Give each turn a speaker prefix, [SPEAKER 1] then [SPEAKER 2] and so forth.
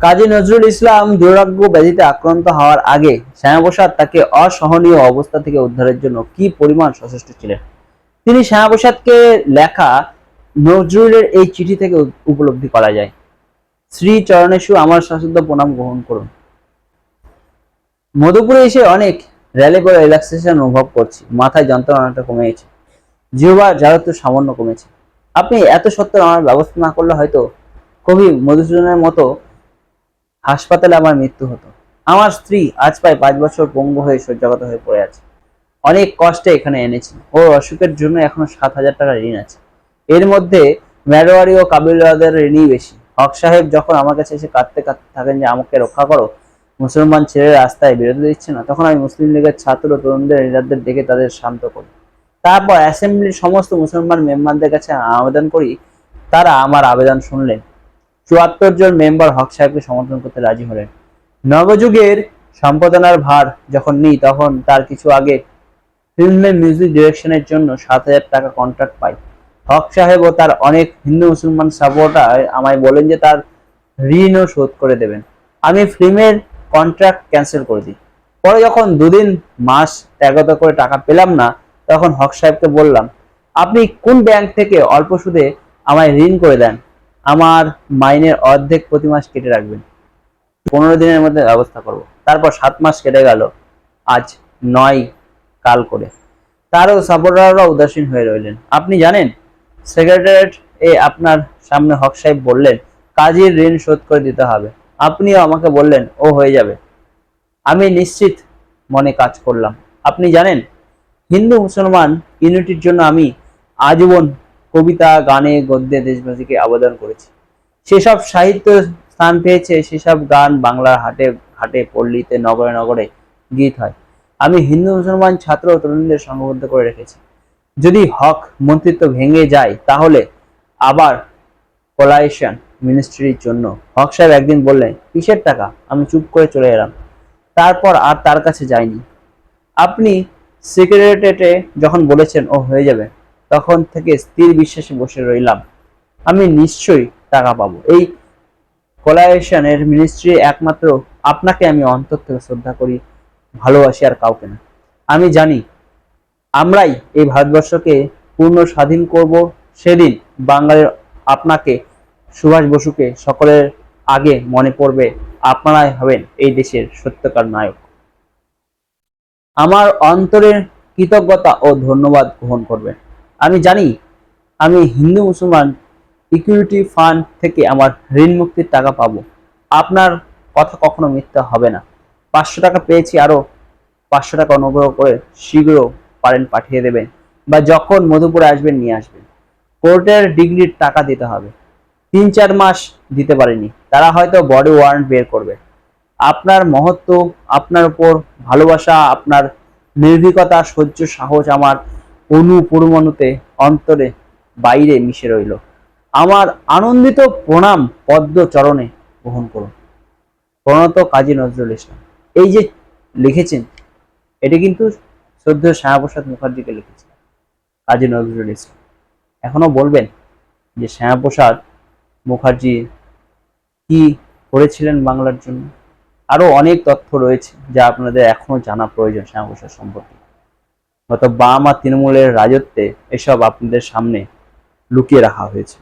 [SPEAKER 1] কাজী নজরুল ইসলাম দুরারোগ্য ব্যাধিতে আক্রান্ত হওয়ার আগে শ্যামাপ্রসাদ তাকে অসহনীয় অবস্থা থেকে উদ্ধারের জন্য কি পরিমাণ সচেষ্ট ছিলেন, তিনি শ্যামাপ্রসাদকে লেখা নজরুলের এই চিঠি থেকে উপলব্ধি করা যায়। শ্রী চরণেশু আমার সশ্রদ্ধ প্রণাম গ্রহণ করুন। মধুপুরে এসে অনেক র্যালি করে রিল্যাক্সেশন অনুভব করছি। মাথায় যন্ত্রণা অনেকটা কমে গেছে, জিহ্বার জারত্ব সামান্য কমেছে। আপনি এত সত্ত্বর আমার ব্যবস্থা না করলে হয়তো কবি মধুসূদনের মতো হাসপাতালে আমার মৃত্যু হতো। আমার স্ত্রী আজ প্রায় 5 বছর পঙ্গু হয়ে শয্যাগত হয়ে পড়ে আছে। অনেক কষ্টে এখানে এনেছি। ওর অসুখের জন্য এখনো 7,000 টাকা ঋণ আছে। এর মধ্যে মেরোয়ারি ও কাবিলাদের ঋণই বেশি। হক সাহেব যখন আমার কাছে এসে কাঁদতে কাঁদতে থাকেন যে আমাকে রক্ষা করো, মুসলমান ছেলে রাস্তায় বেরোতে দিচ্ছে না, তখন আমি মুসলিম লীগের ছাত্র তরুণদের লিডারদের ডেকে তাদের শান্ত করি। তারপর অ্যাসেম্বলির সমস্ত মুসলমান মেম্বারদের কাছে আবেদন করি। তারা আমার আবেদন শুনলেন। 74 জন মেম্বার হক সাহেবকে সমর্থন করতে রাজি হলেন। নবযুগের সম্পাদনার ভার যখন নিই তখন তার কিছু আগে ফিল্মের মিউজিক ডিরেকশনের জন্য 7,000 টাকা কন্ট্রাক্ট পাই। হক সাহেব ও তার অনেক হিন্দু মুসলমান সাপোর্টার আমায় বলেন যে তার ঋণও শোধ করে দেবেন। আমি ফিল্মের কন্ট্রাক্ট ক্যান্সেল করে দিই। পরে যখন 2 মাস ত্যাগত করে টাকা পেলাম না, তখন হক সাহেবকে বললাম, আপনি কোন ব্যাংক থেকে অল্প সুদে আমায় ঋণ করে দেন, আমার মাইনের অর্ধেক প্রতি মাস কেটে রাখবেন। 15 দিনের মধ্যে ব্যবস্থা করব। তারপর 7 মাস কেটে গেল, আজ 9 কাল করে। তারও সাপোর্টাররা উদাসীন হয়ে রইলেন। আপনি জানেন, সেক্রেটারিয়েট এ আপনার সামনে হক সাহেব বললেন কাজীর ঋণ শোধ করে দিতে হবে। আপনিও আমাকে বললেন ও হয়ে যাবে। আমি নিশ্চিত মনে কাজ করলাম। আপনি জানেন, হিন্দু মুসলমান ইউনিটির জন্য আমি আজীবন কবিতা গানে গদ্যে দেশবাসীকে আবেদন করেছি। সেসব সাহিত্য স্থান পেয়েছে, সেসব গান বাংলার হাটে ঘাটে পল্লীতে নগরে নগরে গীত হয়। আমি হিন্দু মুসলমান ছাত্র তরুণদের সংঘবদ্ধ করে রেখেছি। যদি হক মন্ত্রিত্ব ভেঙে যায় তাহলে আবার কোলাইশন মিনিস্ট্রির জন্য। হক সাহেব একদিন বললেন, কিসের টাকা? আমি চুপ করে চলে এলাম। তারপর আর তার কাছে যাইনি। আপনি সেক্রেটারিয়েটে যখন বলেছেন ও হয়ে যাবে, তখন থেকে স্থির বিশ্বাসে বসে রইলাম আমি নিশ্চয়ই টাকা পাবো। এই কোলাইশনের মিনিস্ট্রি একমাত্র আপনাকে আমি অন্তর থেকে শ্রদ্ধা করি, ভালোবাসি, আর কাউকে না। আমি জানি আমরাই এই ভারতবর্ষকে পূর্ণ স্বাধীন করব। সেদিন বাঙালির আপনাকে, সুভাষ বসুকে সকলের আগে মনে পড়বে। আপনারাই হবেন এই দেশের সত্যকার নায়ক। আমার অন্তরের কৃতজ্ঞতা ও ধন্যবাদ গ্রহণ করবেন। আমি জানি আমি হিন্দু মুসলমান ইকুইটি ফান্ড থেকে আমার ঋণ মুক্তির টাকা পাবো। আপনার কথা কখনো মিথ্যা হবে না। 500 টাকা পেয়েছি, আরো 500 টাকা অনুগ্রহ করে শীঘ্র পারেন পাঠিয়ে দেবেন, বা যখন মধুপুরে আসবেন নিয়ে আসবেন। কোর্টের ডিগ্রির টাকা দিতে হবে। 3-4 মাস দিতে পারেনি, তারা হয়তো বডি ওয়ারেন্ট বের করবে। আপনার মহত্ব, আপনার উপর ভালোবাসা, আপনার নির্ভীকতা, সহ্য, সাহস আমার অনুপূর্বণুতে অন্তরে বাইরে মিশে রইল। আমার আনন্দিত প্রণাম পদ্ম চরণে গ্রহণ করুন। প্রণত কাজী নজরুল ইসলাম। এই যে লিখেছেন, এটি কিন্তু শ্রদ্ধেয় শ্যামাপ্রসাদ মুখার্জিকে লিখেছেন কাজী নজরুল ইসলাম। এখনো বলবেন যে শ্যামাপ্রসাদ মুখার্জি কি করেছিলেন বাংলার জন্য। আরো অনেক তথ্য রয়েছে যা আপনাদের এখনো জানা প্রয়োজন শ্যামাপ্রসাদ সম্পর্কে। গত বাম আর তৃণমূলের রাজত্বে এসব আপনাদের সামনে লুকিয়ে রাখা হয়েছে।